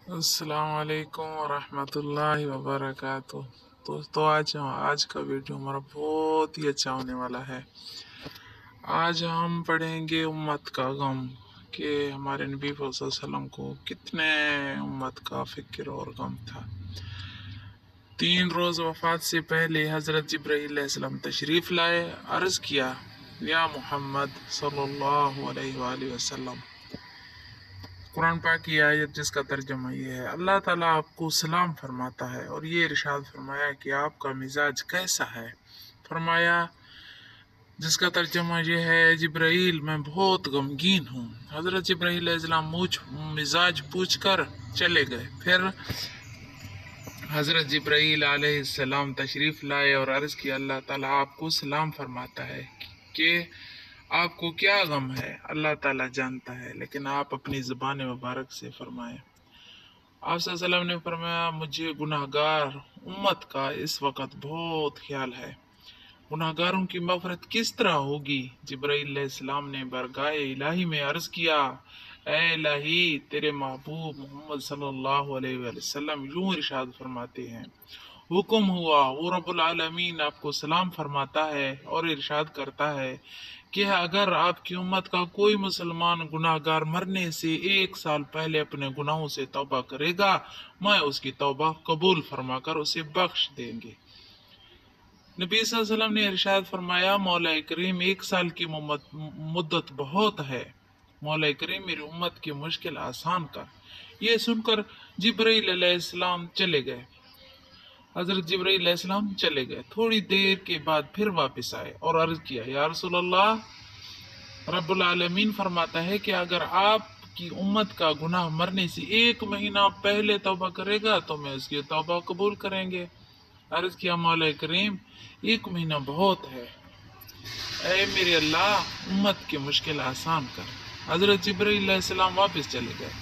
अस्सलाम वालेकुम वरहमतुल्लाहि वबरकातुह। दोस्तों, आज का वीडियो हमारा बहुत ही अच्छा होने वाला है। आज हम पढ़ेंगे उम्मत का गम कि हमारे नबी वसल्लम को कितने उम्मत का फिक्र और गम था। 3 रोज़ वफ़ात से पहले हज़रत जिब्राईल अलैहिस्सलाम तशरीफ़ लाए। अर्ज़ किया, या मोहम्मद सल्लल्लाहु अलैहि वसल्लम। कुरान पाक की आयत जिसका तर्जुमा ये है, अल्लाह ताला आपको सलाम फरमाता है और ये इरशाद फरमाया कि आपका मिजाज कैसा है। फरमाया जिसका तर्जुमा ये है, जिब्राईल मैं बहुत गमगीन हूँ। हज़रत जिब्राईल अलैहिस्सलाम मिजाज पूछ कर चले गए। फिर हज़रत जिब्राईल अलैहिस्सलाम तशरीफ़ लाए और अर्ज़ किया, अल्लाह ताला आपको सलाम फरमाता है कि आपको क्या गम है, अल्लाह ताला जानता है, लेकिन आप अपनी ज़बान मुबारक से फरमाएं। आप सल्लल्लाहु अलैहि वसल्लम ने फरमाया, मुझे गुनाहगार उम्मत का इस वक्त बहुत ख्याल है। गुनाहगारों की मग़फ़िरत किस तरह होगी? जिब्राईल अलैहिस्सलाम ने बरगाह इलाही में अर्ज़ किया, ऐ इलाही, तेरे महबूब मोहम्मद सल्लल्लाहु अलैहि वसल्लम यूं इरशाद फरमाते हैं, हुक्म हुआ, वो रब्बुल आलमीन आपको सलाम फरमाता है और इरशाद करता है कि अगर आपकी उम्मत का कोई मुसलमान गुनाहगार मरने से 1 साल पहले अपने गुनाहों से तौबा करेगा, मैं उसकी तौबा कबूल फरमाकर उसे बख्श देंगे। नबी सल्लल्लाहु अलैहि वसल्लम ने इरशाद फरमाया, मौला करीम 1 साल की मुद्दत बहुत है, मौला करीम मेरी उम्मत की मुश्किल आसान कर। ये सुनकर जिब्राईल अलैहिस्सलाम चले गए। हजरत जिब्राईल अलैहिस्सलाम चले गए। थोड़ी देर के बाद फिर वापस आए और अर्ज किया, या रसूल अल्लाह, रब्बुल आलमीन फरमाता है कि अगर आपकी उम्मत का गुनाह मरने से 1 महीना पहले तौबा करेगा तो मैं उसकी तौबा कबूल करेंगे। अर्ज किया, मौला करीम 1 महीना बहुत है, ऐ मेरे अल्लाह उम्मत की मुश्किल आसान कर। हजरत जिब्राईल अलैहिस्सलाम वापस चले गए।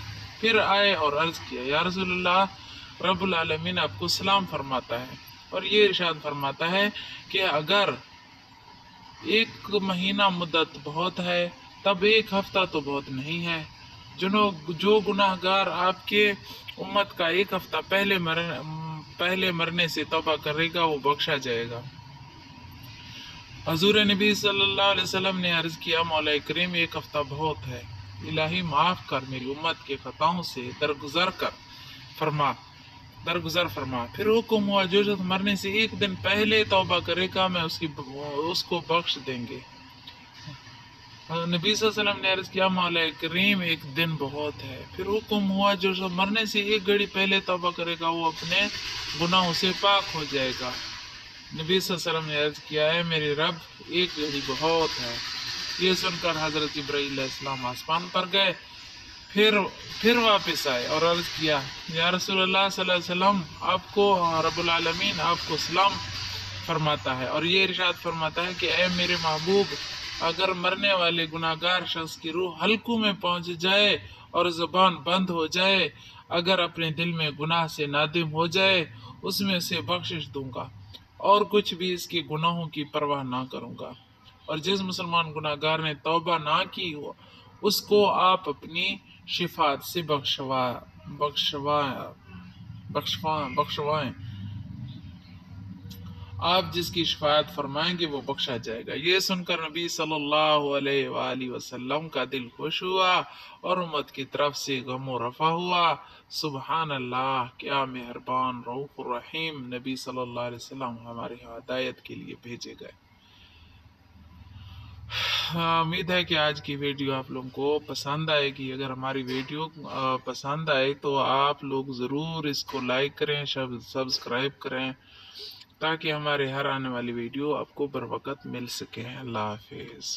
फिर आए और अर्ज किया, या रसूल अल्लाह, रब्बुल आलमीन आपको सलाम फरमाता है और ये इरशाद फरमाता है कि अगर 1 महीना मुद्दत बहुत है, तब 1 हफ्ता तो बहुत नहीं है। जो गुनाहगार आपके उम्मत का 1 हफ्ता पहले मरने से तौबा करेगा वो बख्शा जाएगा। हजूर नबी सल्लल्लाहु अलैहि वसल्लम ने अर्ज किया, मौला करीम 1 हफ्ता बहुत है, इलाही माफ कर, मेरी उम्मत के खताओं से दरगुजर फरमा। फिर हुक्म हुआ, जो शख्स मरने से 1 दिन पहले तौबा करेगा मैं उसको बख्श देंगे। नबी सल्लल्लाहु अलैहि वसल्लम ने अर्ज किया, मौला करीम 1 दिन बहुत है। फिर हुक्म हुआ, जो शख्स मरने से 1 घड़ी पहले तौबा करेगा वो अपने गुनाहों से पाक हो जाएगा। नबी सल्लल्लाहु अलैहि वसल्लम ने अर्ज किया है, मेरे रब 1 घड़ी बहुत है। ये सुनकर हजरत इब्राहीम अलैहिस्सलाम आसमान पर गए। फिर वापस आए और अर्ज किया, या रसूलुल्लाह सल्लल्लाहु अलैहि वसल्लम, आपको रब्बुल आलमीन आपको सलाम फरमाता है और ये इरशाद फरमाता है कि ऐ मेरे महबूब, अगर मरने वाले गुनाहगार शख्स की रूह हल्कू में पहुंच जाए और ज़बान बंद हो जाए, अगर अपने दिल में गुनाह से नादिम हो जाए, उसमें से बख्शिश दूंगा और कुछ भी इसके गुनाहों की परवाह ना करूंगा। और जिस मुसलमान गुनाहगार ने तौबा ना की हो, उसको आप अपनी शिफात से बख्शवाएं। आप जिसकी शिफायत फरमाएंगे वो बख्शा जाएगा। ये सुनकर नबी सल्लल्लाहु अलैहि वसल्लम का दिल खुश हुआ और उम्मत की तरफ से गम रफा हुआ। सुबहान अल्लाह, क्या मेहरबान रऊफ रहीम नबी सल्लल्लाहु अलैहि वसल्लम हमारे हिदायत के लिए भेजे गए। उम्मीद है कि आज की वीडियो आप लोगों को पसंद आएगी। अगर हमारी वीडियो पसंद आए तो आप लोग ज़रूर इसको लाइक करें, सब्सक्राइब करें, ताकि हमारे हर आने वाली वीडियो आपको बर वक्त मिल सके। अल्लाह हाफिज़।